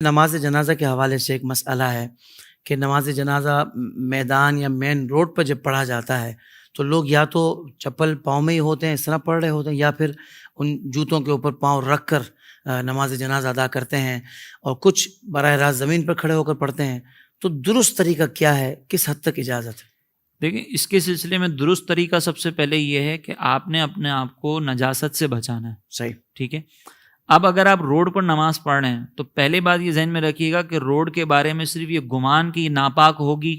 نماز جنازہ کے حوالے سے ایک مسئلہ ہے کہ نماز جنازہ میدان یا مین روڈ پر جب پڑھا جاتا ہے تو لوگ یا تو چپل پاؤں میں ہی ہوتے ہیں، اس طرح پڑھ رہے ہوتے ہیں، یا پھر ان جوتوں کے اوپر پاؤں رکھ کر نماز جنازہ ادا کرتے ہیں، اور کچھ براہ راست زمین پر کھڑے ہو کر پڑھتے ہیں۔ تو درست طریقہ کیا ہے، کس حد تک اجازت ہے؟ دیکھیں، اس کے سلسلے میں درست طریقہ سب سے پہلے یہ ہے کہ آپ نے اپنے آپ کو نجاست سے بچانا ہے۔ صحیح، ٹھیک ہے۔ اب اگر آپ روڈ پر نماز پڑھ رہے ہیں تو پہلے بات یہ ذہن میں رکھیے گا کہ روڈ کے بارے میں صرف یہ گمان کہ یہ ناپاک ہوگی،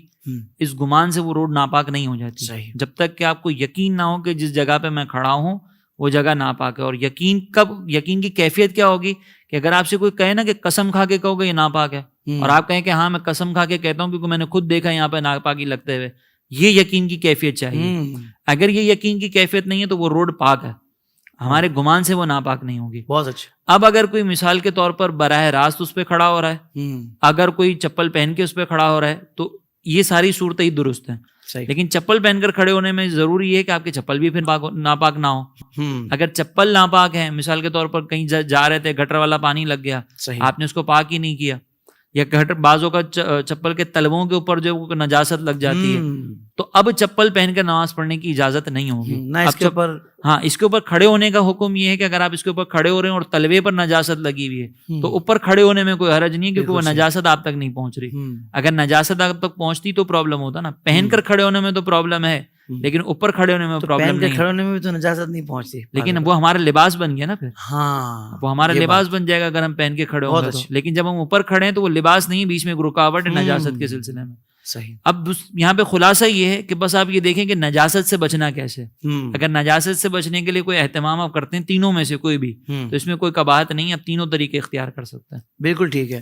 اس گمان سے وہ روڈ ناپاک نہیں ہو جاتی۔ صحیح، جب تک کہ آپ کو یقین نہ ہو کہ جس جگہ پہ میں کھڑا ہوں وہ جگہ ناپاک ہے۔ اور یقین کب، یقین کی کیفیت کیا ہوگی کہ اگر آپ سے کوئی کہے نا کہ قسم کھا کے کہو گے یہ ناپاک ہے، اور آپ کہیں کہ ہاں میں قسم کھا کے کہتا ہوں کیونکہ میں نے خود دیکھا یہاں پہ ناپاکی لگتے ہوئے، یہ یقین کی کیفیت چاہیے۔ اگر یہ یقین کی کیفیت نہیں ہے تو وہ روڈ پاک ہے، ہمارے گمان سے وہ ناپاک نہیں ہوگی۔ بہت اچھا۔ اب اگر کوئی مثال کے طور پر براہ راست اس پہ کھڑا ہو رہا ہے، اگر کوئی چپل پہن کے اس پہ کھڑا ہو رہا ہے، تو یہ ساری صورتیں ہی درست ہیں۔ لیکن چپل پہن کر کھڑے ہونے میں ضروری ہے کہ آپ کے چپل بھی پھر ناپاک نہ ہو۔ اگر چپل ناپاک ہے، مثال کے طور پر کہیں جا رہے تھے، گٹر والا پانی لگ گیا، آپ نے اس کو پاک ہی نہیں کیا، یا بعضوں کا چپل کے تلووں کے اوپر جو نجاست لگ جاتی ہے، تو اب چپل پہن کر نماز پڑھنے کی اجازت نہیں ہوگی۔ اس کے اوپر ہاں، اس کے اوپر کھڑے ہونے کا حکم یہ ہے کہ اگر آپ اس کے اوپر کھڑے ہو رہے ہیں اور تلوے پر نجاست لگی ہوئی ہے تو اوپر کھڑے ہونے میں کوئی حرج نہیں، کیونکہ وہ نجاست آپ تک نہیں پہنچ رہی۔ اگر نجاست آپ تک پہنچتی تو پرابلم ہوتا نا، پہن کر کھڑے ہونے میں تو پرابلم ہے، لیکن اوپر کھڑے ہونے میں پرابلم نہیں ہے۔ کھڑے ہونے میں بھی تو نجاست نہیں پہنچتی، لیکن وہ ہمارا لباس بن گیا نا، پھر ہاں وہ ہمارا لباس بن جائے گا اگر ہم پہن کے کھڑے ہوں گے تو۔ لیکن جب ہم اوپر کھڑے ہیں تو وہ لباس نہیں، بیچ میں ایک رکاوٹ ہے نجاست کے سلسلے میں۔ صحیح۔ اب یہاں پہ خلاصہ یہ ہے کہ بس آپ یہ دیکھیں کہ نجاست سے بچنا کیسے۔ اگر نجاست سے بچنے کے لیے کوئی اہتمام آپ کرتے ہیں تینوں میں سے کوئی بھی، تو اس میں کوئی قباحت نہیں، آپ تینوں طریقے اختیار کر سکتے ہیں۔ بالکل ٹھیک ہے۔